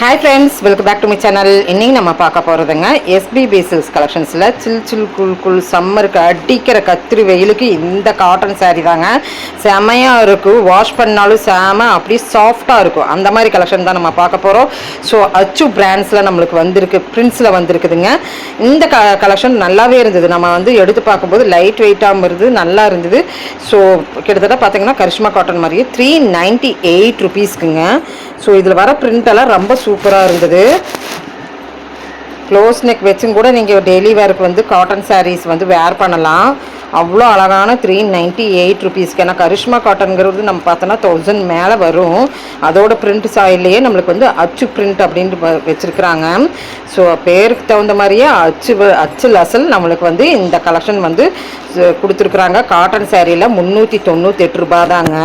Hi friends, welcome back to my channel. இன்னைக்கு நம்ம பார்க்க போறதுங்க SB Basils collectionsல சில் கூல் சம்மருக்கு அடிக்கிற கத்திரி வெயிலுக்கு இந்த காட்டன் saree தாங்க செமையா இருக்கும். வாஷ் பண்ணாலும் செம அப்படியே சாஃப்ட்டா இருக்கும். அந்த மாதிரி கலெக்ஷன் தான் நம்ம பார்க்க போறோம். ஸோ அச்சு பிராண்ட்ஸ்ல நம்மளுக்கு வந்திருக்கு, பிரிண்ட்ஸ்ல வந்திருக்குதுங்க. இந்த கலெக்ஷன் நல்லாவே இருந்தது. நம்ம வந்து எடுத்து பார்க்கும்போது லைட் வெயிட்டாகவும் இருந்தது, நல்லா இருந்தது. ஸோ கிட்டத்தட்ட பார்த்தீங்கன்னா கரிஷ்மா காட்டன் மாதிரியே 398 rupeesக்குங்க. ஸோ இதில் வர பிரிண்ட் எல்லாம் ரொம்ப சூப்பராக இருந்தது. க்ளோஸ் நெக் வச்சும் கூட நீங்கள் டெய்லி வேருக்கு வந்து காட்டன் சாரீஸ் வந்து வேர் பண்ணலாம். அவ்வளோ அழகான 398 rupeesக்கு. ஏன்னா கரிஷ்மா காட்டனுங்கிறது நம்ம பார்த்தோன்னா 1000 மேலே வரும். அதோட பிரிண்ட் சாயிலேயே நம்மளுக்கு வந்து அச்சு பிரிண்ட் அப்படின்ட்டு வச்சுருக்குறாங்க. ஸோ பேருக்கு தகுந்த மாதிரியே அச்சு லசல் நம்மளுக்கு வந்து இந்த கலெக்ஷன் வந்து கொடுத்துருக்குறாங்க. காட்டன் சாரியில் 398 ரூபாய் தாங்க.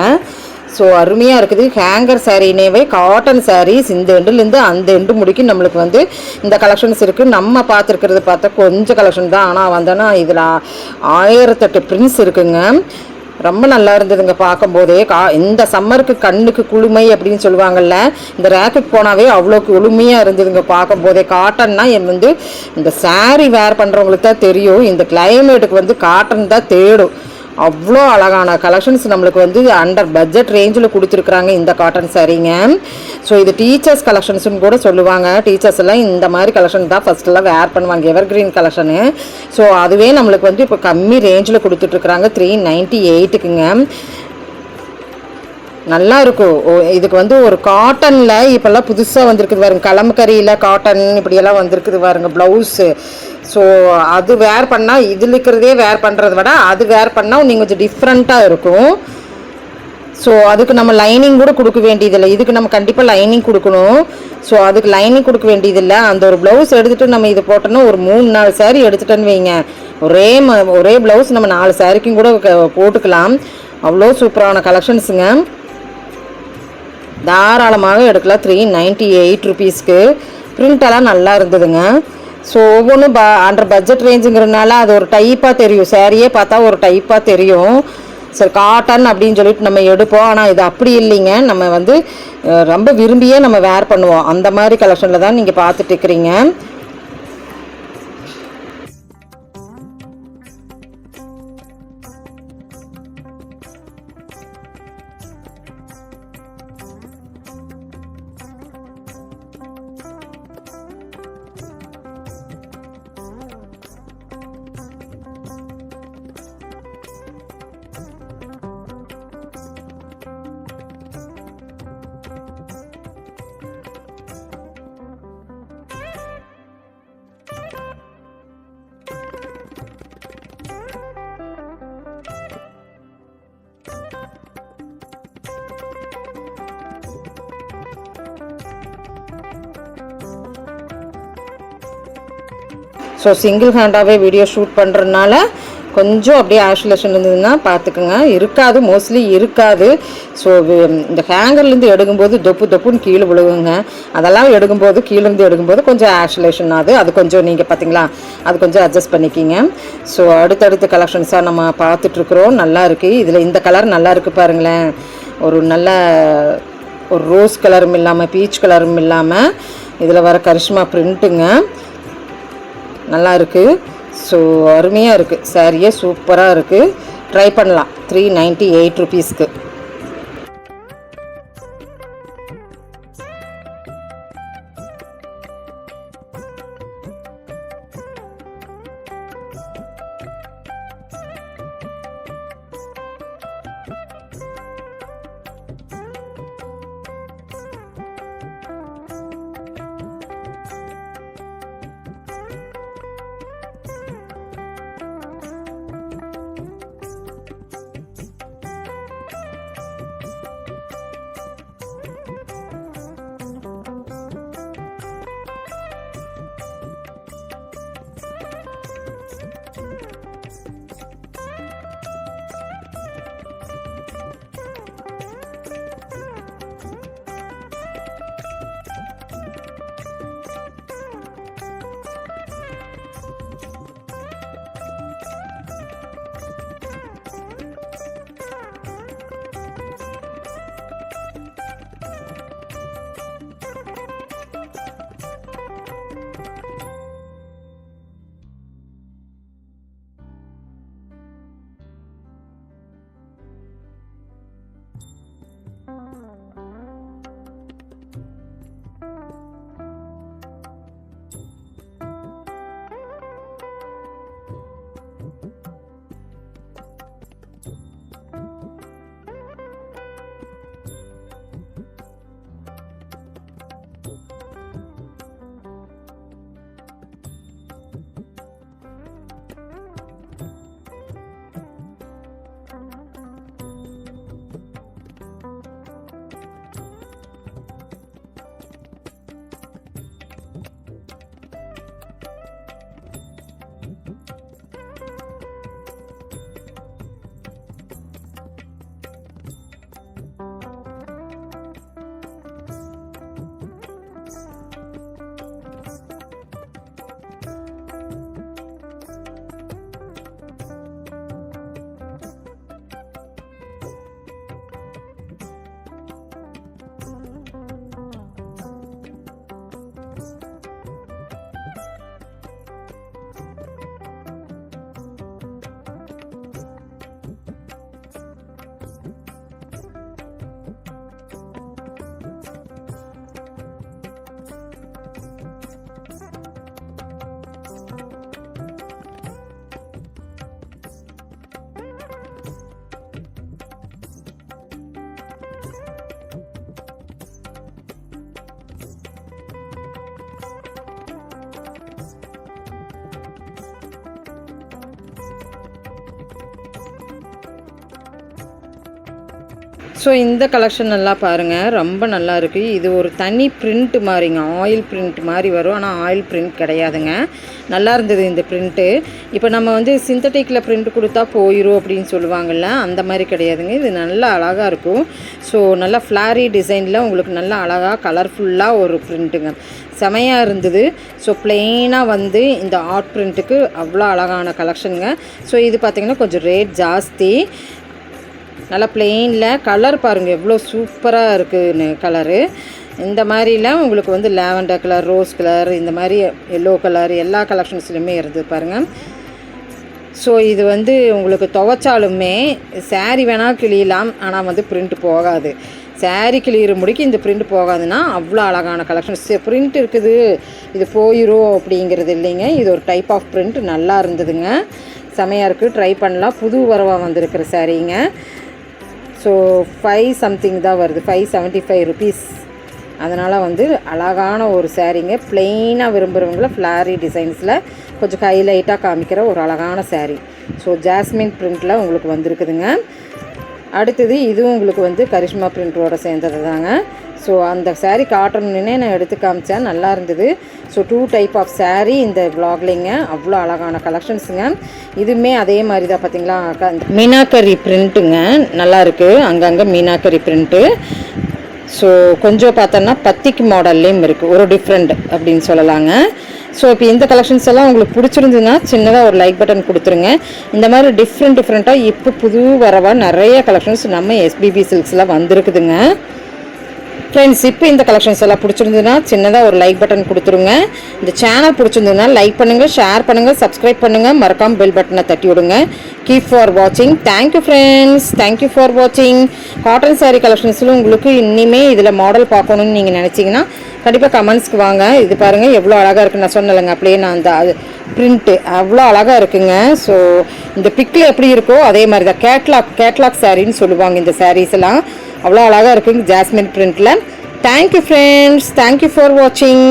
ஸோ அருமையாக இருக்குது. ஹேங்கர் சாரீனேவே காட்டன் சாரீஸ் இந்த எண்டுலேருந்து அந்த எண்டு முடிக்கும் நம்மளுக்கு வந்து இந்த கலெக்ஷன்ஸ் இருக்குது. நம்ம பார்த்துருக்கிறது பார்த்தா கொஞ்சம் கலெக்ஷன் தான், ஆனால் வந்தோன்னா இதில் 1008 பிரிண்ட்ஸ் இருக்குங்க. ரொம்ப நல்லா இருந்ததுங்க பார்க்கும்போதே. இந்த சம்மருக்கு கண்ணுக்கு குளுமை அப்படின்னு சொல்லுவாங்கள்ல, இந்த ரேக்குக்கு போனாவே அவ்வளோ குளுமையாக இருந்ததுங்க பார்க்கும்போதே. காட்டன்னா வந்து இந்த சாரீ வேர் பண்ணுறவங்களுக்கு தான் தெரியும், இந்த கிளைமேட்டுக்கு வந்து காட்டன் தான் தேடும். அவ்வளோ அழகான கலெக்ஷன்ஸ் நம்மளுக்கு வந்து அண்டர் பட்ஜெட் ரேஞ்சில் கொடுத்துருக்குறாங்க இந்த காட்டன் சாரீங்க. ஸோ இது டீச்சர்ஸ் கலெக்ஷன்ஸ்னு கூட சொல்லுவாங்க. டீச்சர்ஸ் எல்லாம் இந்த மாதிரி கலெக்ஷன் தான் ஃபஸ்ட்டெல்லாம் வேர் பண்ணுவாங்க, எவர் கிரீன் கலெக்ஷனு. ஸோ அதுவே நம்மளுக்கு வந்து இப்போ கம்மி ரேஞ்சில் கொடுத்துட்ருக்குறாங்க 398க்குங்க. நல்லா இருக்கும். இதுக்கு வந்து ஒரு காட்டனில் இப்போல்லாம் புதுசாக வந்திருக்குது பாருங்க, கலம்கரியில் காட்டன் இப்படியெல்லாம் வந்திருக்குது பாருங்க ப்ளவுஸு. ஸோ அது வேர் பண்ணால் இதில் இருக்கிறதே வேர் பண்ணுறத விட அது வேர் பண்ணால் நீங்கள் கொஞ்சம் டிஃப்ரெண்ட்டாக இருக்கும். ஸோ அதுக்கு நம்ம லைனிங் கூட கொடுக்க வேண்டியதில்லை. இதுக்கு நம்ம கண்டிப்பாக லைனிங் கொடுக்கணும். ஸோ அதுக்கு லைனிங் கொடுக்க வேண்டியதில்லை. அந்த ஒரு ப்ளவுஸ் எடுத்துகிட்டு நம்ம இது போட்டோன்னா ஒரு 3-4 சாரீ எடுத்துட்டோன்னு வைங்க, ஒரே ப்ளவுஸ் நம்ம 4 சாரிக்கும் கூட போட்டுக்கலாம். அவ்வளோ சூப்பரான கலெக்ஷன்ஸுங்க. தாராளமாக எடுக்கலாம் 398 rupeesக்கு. பிரிண்டெல்லாம் நல்லா இருந்ததுங்க. ஸோ ஒவ்வொன்றும் அண்டர் பட்ஜெட் ரேஞ்சுங்கிறதுனால அது ஒரு டைப்பாக தெரியும், சாரியே பார்த்தா ஒரு டைப்பாக தெரியும். சரி காட்டன் அப்படின்னு சொல்லிட்டு நம்ம எடுப்போம், ஆனால் இது அப்படி இல்லைங்க. நம்ம வந்து ரொம்ப விரும்பியே நம்ம வேர் பண்ணுவோம். அந்த மாதிரி கலெக்ஷனில் தான் நீங்கள் பார்த்துட்டு இருக்கிறீங்க. ஸோ சிங்கிள் ஹேண்டாகவே வீடியோ ஷூட் பண்ணுறதுனால கொஞ்சம் அப்படியே ஆஷுலேஷன் இருந்ததுன்னா பார்த்துக்குங்க. இருக்காது, மோஸ்ட்லி இருக்காது. ஸோ இந்த ஹேங்கர்லேருந்து எடுக்கும்போது தொப்புன்னு கீழே விழுவுங்க. அதெல்லாம் கீழேருந்து எடுக்கும்போது கொஞ்சம் ஆஷுலேஷன் ஆகுது. அது கொஞ்சம் நீங்கள் பார்த்தீங்களா, அது கொஞ்சம் அட்ஜஸ்ட் பண்ணிக்கிங்க. ஸோ அடுத்தடுத்த கலெக்ஷன்ஸாக நம்ம பார்த்துட்ருக்குறோம். நல்லா இருக்குது. இதில் இந்த கலர் நல்லா இருக்குது பாருங்களேன். ஒரு நல்ல ஒரு ரோஸ் கலரும் இல்லாமல் பீச் கலரும் இல்லாமல் இதில் வர கரிஷ்மா பிரிண்ட்டுங்க நல்லா இருக்குது. ஸோ அருமையாக இருக்குது. சாரியே சூப்பராக இருக்குது. ட்ரை பண்ணலாம் 398 rupeesக்கு. ஸோ இந்த கலெக்ஷன் நல்லா பாருங்கள், ரொம்ப நல்லா இருக்குது. இது ஒரு தனி பிரிண்ட் மாதிரிங்க, ஆயில் பிரிண்ட் மாதிரி வரும். ஆனால் ஆயில் பிரிண்ட் கிடையாதுங்க. நல்லா இருந்தது இந்த பிரிண்ட்டு. இப்போ நம்ம வந்து சிந்தட்டிக்கில் பிரிண்ட் கொடுத்தா போயிடும் அப்படின்னு சொல்லுவாங்கள்ல, அந்த மாதிரி கிடையாதுங்க. இது நல்லா அழகாக இருக்கும். ஸோ நல்லா ஃப்ளாரி டிசைனில் உங்களுக்கு நல்லா அழகாக கலர்ஃபுல்லாக ஒரு பிரிண்ட்டுங்க, செமையாக இருந்தது. ஸோ ப்ளெயினாக வந்து இந்த ஆர்ட் பிரிண்ட்டுக்கு அவ்வளோ அழகான கலெக்ஷனுங்க. ஸோ இது பார்த்திங்கன்னா கொஞ்சம் ரேட் ஜாஸ்தி. நல்லா ப்ளெயினில் கலர் பாருங்கள் எவ்வளோ சூப்பராக இருக்குன்னு கலரு. இந்த மாதிரிலாம் உங்களுக்கு வந்து லாவெண்டர் கலர், ரோஸ் கலர், இந்த மாதிரி எல்லோ கலர் எல்லா கலெக்ஷன்ஸ்லையுமே இருந்தது பாருங்கள். ஸோ இது வந்து உங்களுக்கு துவைச்சாலுமே சாரீ வேணால் கிளியலாம், ஆனால் வந்து பிரிண்ட் போகாது. சாரீ கிளியிற முடிக்கு இந்த பிரிண்ட் போகாதுன்னா அவ்வளோ அழகான கலெக்ஷன்ஸ். பிரிண்ட் இருக்குது இது போயிடும் அப்படிங்கிறது இல்லைங்க. இது ஒரு டைப் ஆஃப் பிரிண்ட் நல்லா இருந்ததுங்க, செமையாக இருக்குது, ட்ரை பண்ணலாம். புது வரவாக வந்திருக்கிற சாரீங்க. ஸோ 5 சம்திங் தான் வருது, 575 ருபீஸ். அதனால் வந்து அழகான ஒரு சாரீங்க. ப்ளெயினாக விரும்புகிறவங்கள ஃப்ளாரி டிசைன்ஸில் கொஞ்சம் ஹைலைட்டாக காமிக்கிற ஒரு அழகான சாரீ. ஸோ ஜாஸ்மின் பிரிண்ட்டில் உங்களுக்கு வந்திருக்குதுங்க. அடுத்தது இதுவும் உங்களுக்கு வந்து கரிஷ்மா பிரிண்ட்டோட சேர்ந்தது தாங்க. ஸோ அந்த சாரீ காட்டணுன்னே நான் எடுத்து காமிச்சேன், நல்லா இருந்தது. ஸோ 2 டைப் ஆஃப் சாரீ இந்த வ்ளாக்லிங்க, அவ்வளோ அழகான கலெக்ஷன்ஸுங்க. இதுவுமே அதே மாதிரி தான் பார்த்தீங்களா, மீனாக்கரி பிரிண்ட்டுங்க, நல்லா இருக்குது, அங்கங்கே மீனாக்கரி பிரிண்ட்டு. ஸோ கொஞ்சம் பார்த்தோன்னா பத்திக்கு மாடல்லையும் இருக்குது, ஒரு டிஃப்ரெண்ட் அப்படின்னு சொல்லலாங்க. ஸோ இப்போ இந்த கலெக்ஷன்ஸ் எல்லாம் உங்களுக்கு பிடிச்சிருந்ததுன்னா சின்னதாக ஒரு லைக் பட்டன் கொடுத்துருங்க. இந்த மாதிரி டிஃப்ரெண்ட்டாக இப்போ புது வரவாக நிறைய கலெக்ஷன்ஸ் நம்ம எஸ்பிபி சில்க்ஸில் வந்திருக்குதுங்க. ஃப்ரெண்ட்ஸ், இப்போ இந்த கலெக்ஷன்ஸ் எல்லாம் பிடிச்சிருந்ததுன்னா சின்னதாக ஒரு லைக் பட்டன் கொடுத்துருங்க. இந்த சேனல் பிடிச்சிருந்ததுன்னா லைக் பண்ணுங்கள், ஷேர் பண்ணுங்கள், சப்ஸ்கிரைப் பண்ணுங்கள், மறக்காமல் பெல் பட்டனை தட்டி விடுங்க. கீப் ஃபார் வாட்சிங். தேங்க்யூ ஃப்ரெண்ட்ஸ், தேங்க்யூ ஃபார் வாட்சிங். காட்டன் சாரீ கலெக்ஷன்ஸில் உங்களுக்கு இனிமே இதில் மாடல் பார்க்கணுன்னு நீங்கள் நினச்சிங்கன்னா கண்டிப்பாக கமெண்ட்ஸ்க்கு வாங்க. இது பாருங்கள் எவ்வளோ அழகாக இருக்குன்னு நான் சொன்னலைங்க, அப்படியே நான் அந்த அது பிரிண்ட்டு அவ்வளோ அழகாக இருக்குங்க. ஸோ இந்த பிக்கில் எப்படி இருக்கோ அதே மாதிரி தான் கேட்லாக் சாரின்னு சொல்லுவாங்க. இந்த சாரீஸ் எல்லாம் அவ்வளோ அழகாக இருக்குங்க ஜாஸ்மின் பிரிண்ட்டில். தேங்க்யூ ஃப்ரெண்ட்ஸ், தேங்க்யூ ஃபார் வாட்சிங்.